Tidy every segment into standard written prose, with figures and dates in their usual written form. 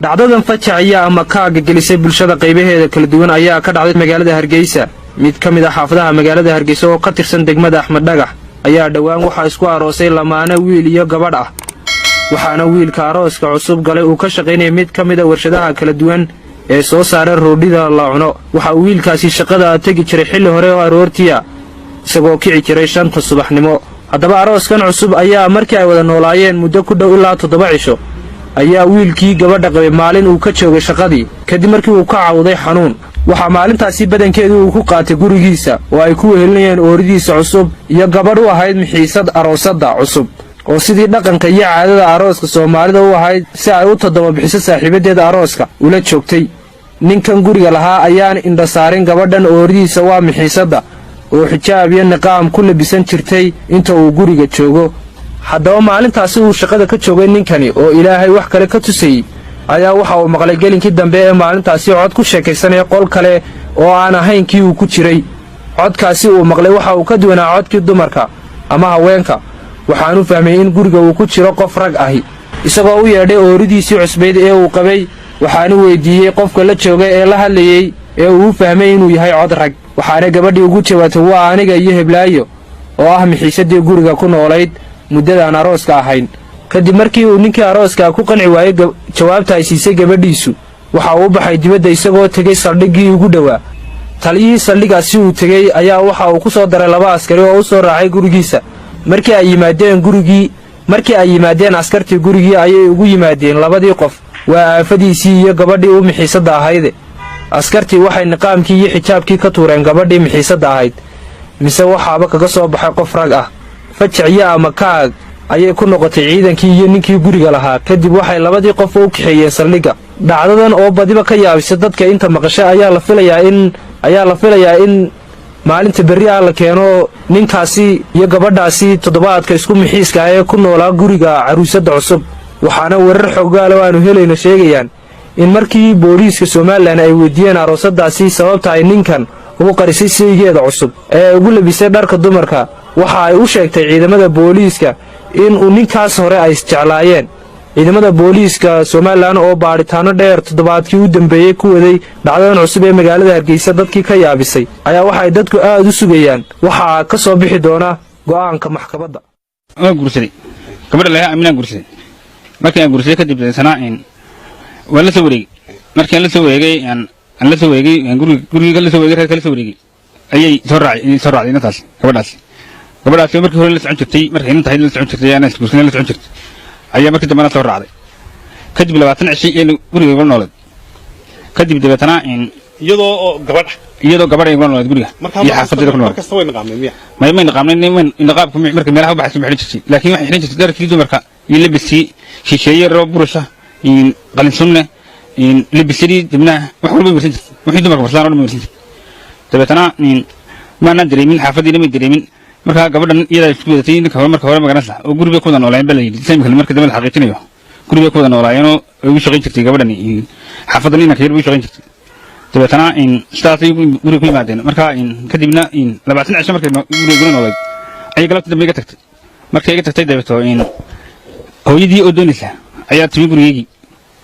dhacdadan fajaciya ama kaaga gelisay bulshada qaybaheeda kala duwan ayaa ka dhacday magaalada Hargeysa mid ka mid ah xaafadaha magaalada Hargeysa oo ka tirsan degmada Axmed Dhagax ayaa dhawaan waxa isku aroosay lamaana wiil iyo gabadh ah waxaana wiilka arooska cusub galay uu ka shaqeynay mid ka mid ah warshadaha kala duwan ee soo saaray roodhida la cuno waxa wiilkaasi shaqada tagi jiray xilli hore oo aroortiya isagoo kici jiray 5 subaxnimo haddaba arooskan cusub ayaa markii ay wada noolaayeen muddo ku dhow ilaa 7 cisho ayaa wiilkii gabadha qabay maalin uu ka joogay shaqadii kadib markii uu ka cawday xanuun waxa maalintaasi badankeedu uu ku qaatay gurigiisa oo ay ku wehelinayeen ooridiisa cusub iyo gabadh u ahayd mixiisad aroosada cusub oo sidii dhaqanka iyo caadada arooska Soomaalida u ahayd si ay u toddoba bixiso saaxiibadeeda arooska ula joogtay ninkan guriga lahaa ayaan indha saarin gabadhan ooridiisa waa mixiisada oo xijaab iyo niqaam ku labisan jirtay inta uu guriga joogo haddaba maalintaasi uu shaqada ka joogay ninkani oo Ilaahay wax kale ka tusay ayaa waxa uu maqlay gelinkii dambe ee maalintaasi cod ku sheekaysanay qol kale oo aan ahayn kii uu ku jiray codkaasi uu maqlay waxa uu ka duwanaa codkii dumarka ama haweenka waxaanu fahmay in guriga uu ku jiro qof rag ahi isagoo u yeedhay ooridiisii cusbeyd ee uu qabay waxaanu weydiiyey qofka la joogay ee la hadlayay ee uu fahmay inuu yahay cod rag waxaana gabadhii ugu jawaabtay waa aniga iyo heblaayo oo ah mixiisadii guriga ku noolayd muddadaan arooska ahayn kadib markii uu ninkii arooska ku qanci waayay jawaabta ay siisay gabadhiisu waxa uu baxay dibadda isagoo tagay saldhiggii ugu dhawaa taliyihii saldhigaasi uu tagay ayaa waxa uu ku soo daray 2 askari oo u soo raacay gurigiisa markii ay yimaadeen askartii gurigii ayay ugu yimaadeen labadii qof waa aafadiisii iyo gabadhii uu mixiisada ahayd askartii waxay niqaamkii iyo xijaabkii ka tuureen gabadhii mixiisada ahayd mise waxaaba kaga soo baxay qof rag ah fajaciya ama kaag ayay ku noqotay ciidankii iyo ninkii guriga lahaa kadib waxay labadii qof u kaxeeyeen saldhiga dhacdadan oo badiba ka yaabisay dadka inta maqashay ayaa la filayaa in maalinta berri la keeno ninkaasi iyo gabadhaasi toddobaadka isku mixiiska ah ee ku noolaa guriga caruusada cusub waxaana warar xogaal oo aanu helayno sheegayaan in markii booliiska Soomaaliland ay weydiiyeen aroosadaasi sababta ay ninkan ugu qarisay saygeeda cusub ee ugu labisay dharka dumarka waxa ay u sheegtay ciidamada booliiska in uu ninkaas hore ay isjeclaayeen ciidamada booliiska Soomaaliland oo baaritaano dheer toddobaadkii u dambeeyay ku waday dhacdadan cusub ee magaalada Hargeysa dadkii ka yaabisay ayaa waxa ay dadku aad u sugayaan waxa ka soo bixi doona go'aanka maxkamadda gursaday gabadha la amina gursaday markii gursaday kadib sanaain wala soo wareegay markii la soo wareegay aan la soo wareegay guriga la soo wareegay kala soo wareegay ayay soo raacday intaas gabadhaas markii hore la socon jirtay markii inta la socon jirtay ana gursaday la socon jirtay ayaa markii dambe soo raacday kadib 20 cisho ee guriga ku noolad kadib dabeetana iyadoo gabadh ay ku noolad guriga iyo xaafadda ku noolad markasta way naqaameen ma naqaameen naqaabku markii meelaha u baxay xilin jirtay laakiin waxay xilin jirtay darkii dumarka iyo labisi shisheeye roob burasha qalin sunne labisii dibna wax walba mirsan jirtay wixii dumarka waslaan oo mirsan jirtay dabeetana ma aan dareemin xaafaddiina ma dareemin marka gabadhan iyada isku wadatay marka hore magaranaysa oo guriga ku wada noolayeen bal sayimka markii dambe la xaqiijinayo guriga ku wada noolayeen oo ugu shaqeyn jirtay gabadhan xaafaddan inay ka yar ugu shaqeyn jirtay dabeetana sidaasay guriga ku yimaadeen marka kadibna 20 cisho markii guriga noolay ay galabta dambe iga tagtay markii iga tagtay dabeeto hooyadii oo doonaysa ayaa timi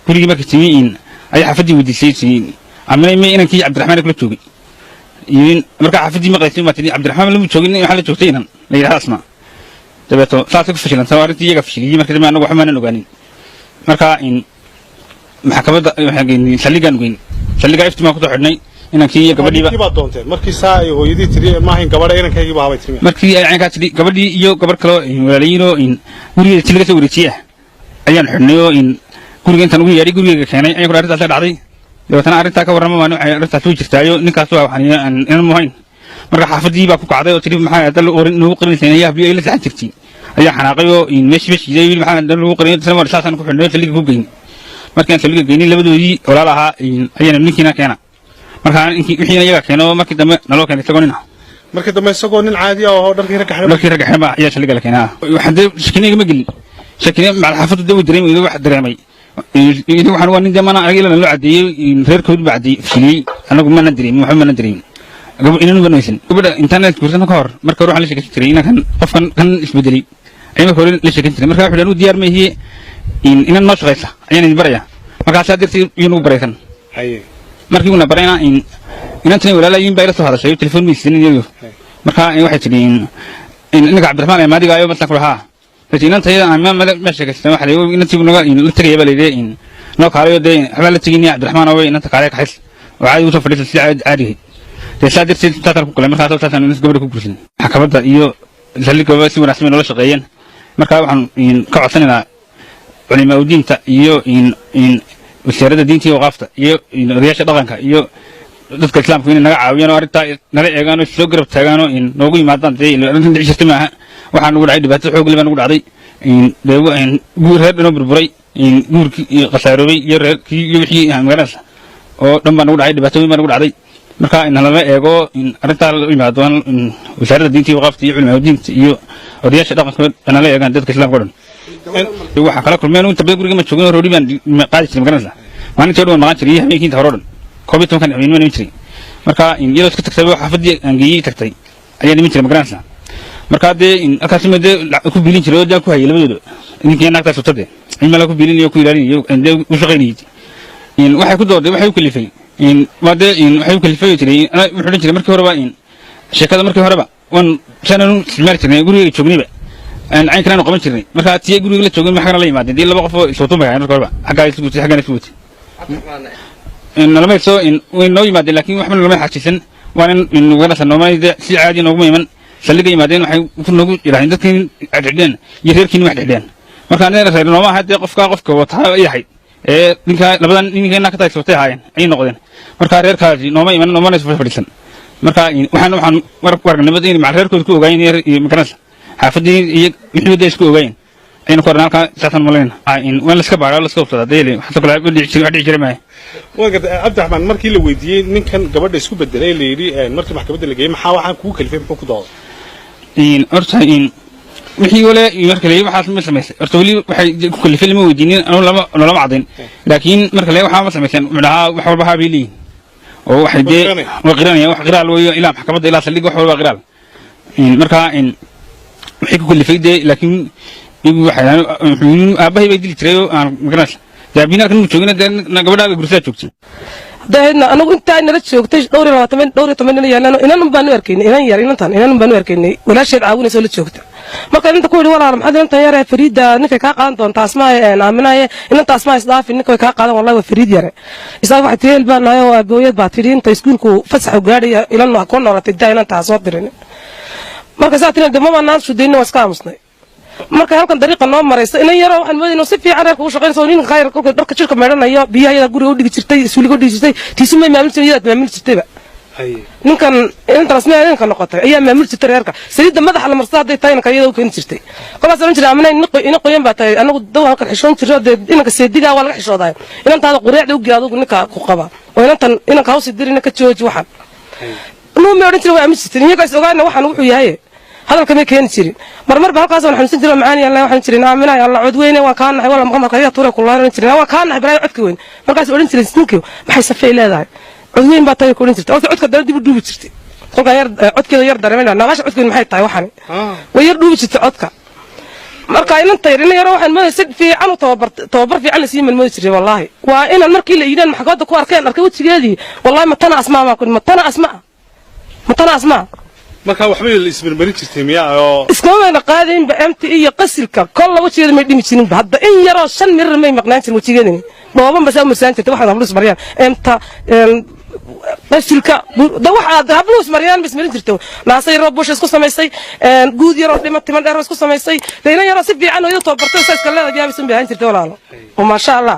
gurigii markii timi ay xaafadii weydiisay amina inankii Cabdiraxmaan kula joogay marka xaafadii maqlaysay ma tidii Cabdiraxmaan lamu joogin waxa la joogtay inan la yiraahdo asma dabeeto saasay ku fashilantay arintii iyaga fashiliyay markii dambe anagu waxaan ogaanin marka maxkamadda waxaan saldhiga iftimaa ku soo xidhnay inankii iyo gabadhiiba baa doonteen markii saa ay hooyadii tiri ma ahayn gabadha inankaygi baa habay timi markii ay ka tiri gabadhii iyo gabar kale walaaliino guriga tiliga soo wareejiyay ayaan xidhnay oo guriga intaan ugu yeeray guriga keenay ayaan arintaas dhacday dabeetana arinta ka warrama waan arintaas u jirtaayo ninkaas waxaan inaan muhayn marka xaafadii baa ku kacday oo tiri maxaa dal orin inuu qarinaysan ayaa biyo ila saxan jirtay ayaa xanaaqay oo meeshii maxaa dal lagu qarinay isla markaas aan ku xidhnay saldhiga ku geeyay markaan saldhiga geeyay labadoodii walaalaha ayaan ninkiina keena markaan wixii iyaga keeno markii dambe naloo keenay isagoo nin caadi ah oo dharkii rag xirma ayaa saldhiga la keenaa waxaan shakiniga ma gelin shakiniga macal xaafadda dawi dareemay wax dareemay waxaan waa nin damana aniga la cadeeyay reerkood baa cadeeyay fashiliyay anagu ma dareemin waxa ma dareemin inaan banaysan gabadha internet kursan ka hor marka ruuxan la sheekay jiray inaan qofkan kan isbedelay ayna hore la sheekay jiray marka wuxuu diyaar ma yahay inaan noo shaqeysa ayaan baraya markaas adirtii inuu baraysan haye markii uu barayna inantan walaalay bay la soo hadashay telefoon miisniyo marka waxay tidin inaga Cabdiraxmaan maadiga ayo markaa kulaha inantayda ama ma sheegaysan waxa leeyahay inantii naga la tagay baleeyay noo kaalayo de xabal la tagay Cabdiraxmaan oo inanta kaalay ka xis waxay u soo fadhiisay si caadi deesadirtii tatar ku kale markaas taasan gabadha ku gursin xakabada iyo saliga si wanaagsan loo shaqeeyeen marka waxaan ka codsanaynaa culimada diinta iyo wasaaradda diinta iyo waqafta iyo riyaasha dhaqanka iyo dadka islaamka inay naga caawiyaan oo arinta nala eegaan oo soo garab taagaan oo noogu yimaadaan inta dhicista maaha waxaan ugu dhacay dhibaato xoog leh baan ugu dhacday guur reer dhanoo burburay guurkii iyo khasaaroobay iyo reerkii iyo wixii magaaladaas oo dhan baan ugu dhacay dhibaatooyin baan ugu dhacday marka in lama eego arinta la yimaado wasaaradda diinta iyo waqafta iyo culimada diinta iyo riyaasha dhaqanka nala eegaan dadka islaamka oo dhan waxa kala kulmeen inta badan guriga ma joogin roodi baan qaadi jiray magaalada maalintii oo maqan jiray habeenkii horoodhan koobitan kan habeen ma jiray marka in yaro iska tagtay waxa fadhi aan geeyay tagtay ayaa nimin jiray magaalada marka halkaas ma ku biilin jiray oo ku hayay labadooda ninkii naagta sutade imala ku biilin iyo ku ilaalin iyo u shaqeynayay waxay ku dooday waxay u kalifay waxay u kalifay jiray wuxuu jiray markii horeba sheekada markii horeba wan sananu ismaar jirnay guriga joognayba aan kana qaban jirnay marka tii guriga la joogin maxaa la yimaadeen laba qof oo soo tumayaan marka horeba xagaa isku gutay xagaa isku gutay lama soo way noo yimaadeen laakiin wax ma lama xajisan waan wada sanoomay si caadi noogu iman saliga yimaadeen waxay ku noogu yiraahdeen dadkeen cadcideen iyo reerkiin wax dhideen marka anana reer nooma hadii qofka wata yahay ninka labadan ninka ka taysotay haayeen ay noqdeen marka reerkaasi nooma iman nooma isku fadhiisan marka waxaan warnimada in ma reerkooda ku ogaayeen iyo makarasa xaafadii iyo wixii isku ogaayeen ayna kornaalka saasan maleen waan la iska baaro la iska qabsada deelay waxa kale dhici jiray ma waqti Cabdiraxmaan markii la weydiiyay ninkan gabadha isku bedelay la yiri markii maxkamadda la geeyay maxaa waxaan ku kalifay muxuu ku doodo orta wixii wala markii la waxa ma sameysay orta wali waxay ku kalifay lama weydiinin anoo lama cadin laakiin markii la waxa ma sameysay midhaha wax walba habeelii oo waxay de waqranaya wax qiraal weeyo ilaa maxkamadda ilaa saldhig wax walba qiraal marka waxay ku kalifay de laakiin waxaan aabahay bay dili jiray oo aan magaras daabina kan joogina gabadha gursaa joogtay daayna anagu inta nala joogtay dhowr iyo 20 yaalano inaan baan u arkaynay inaan yar inantan inaan baan u arkaynay walaasheed caawinayso la joogta marka inta ku wali walaal maxaad inta yar Fariida ninka ka qaadan doonta asmaa aaminaye inta asmaa isdaafi ninka ka qaadan wallahi Fariid yar isaga wax teel baan ayo abooyad baa tiriinta iskuulku fasax u gaadhay ilaa ku noolatay daayna taas soo dirin marka saatina dhammaan naan sudayna waska aamusnay marka halkan dariiqa noo maraysa inay yaro waxaan moodayno si fiican reerku u shaqeynayso nin khayr kolka dharka jirka meedhanayo biyaha guriga u dhigi jirtay isuuliga u dhigi jirtay tiisumay maamulsan iyada maamul jirtayba ninkan inta rasmiga ninka noqotay ayaa maamul jirtay reerka saliida madaxa la marsaday haday tahay inka iyada u keen jirtay qolaas oran jiray amnay in qoyan baa tahay anagu daw halkan xishoon jiro inanka seediga waa laga xishooday inantaada qureecda u gaado ninka ku qaba oo inanka hoos dirina ka jooji waxan noo ma oran jiray waa amisirtay iyaga is ogaana waxan wuxuu yahay هذا كم يكين شيرين مرمر بهالقاس ونحن نسنتر معاني الله وحن شيرين عامنا يا الله عدوين وكان نحن ولا مقام كذا طورك والله نشيرين وكان نحن براي عدكوين مركز أولين شيرين سنوكيو ما حيسفي إلا ذا عدوين بطل يكونين شيرين أو عدك درد يبدو بتشتي كل كان عد كذا يرد رمينا نواش عدكوين ما حيطاي وحني ويردو بتشتي عدك مركز إن طيرين يروح الماء سد في عنو توبر في عن سيم المدرسة والله وإن المركي اللي يدان محقات كوار كان أركوت سجادي والله ما تنا أسمع ما كنت ما تنا أسمع marka wax meel ismir marin jirtay miyaa oo iskama qaadeen baamti iyo qasilka kol wajigeeda ma dhimi jirin hadda in yaro 5 mir may maqnaan jirin wajigeedani booban bas ma saantay waxa habluus mariyaan inta qasilka da waxa habluus mariyaan bis marin jirtay naasay robosh isku samaysay guud yaro dhimatiman dheer isku samaysay deena yaro si fiican oo tabartay sayska leedahay yaabisan baahan jirtay walaalo oo ma sha Allah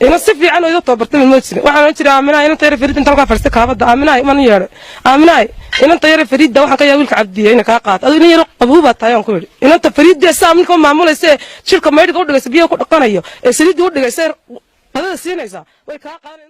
ina si fiican oo tabartay ma jirin waxaan jiraa aaminaa in tayar Fariid inta ka farsta kaabada aaminaa man yeero aaminaa إن أنت يا فريد ده وحنا كيا ويلك عبدي هنا كاقات أدو إني يروح أبوه بتاعي كل إن أنت فريد ده سام نكون معمول يصير شركة ما يدخل ده يصير بيا كل قناة يو يصير يدخل ده يصير هذا السين يصير ويكاقات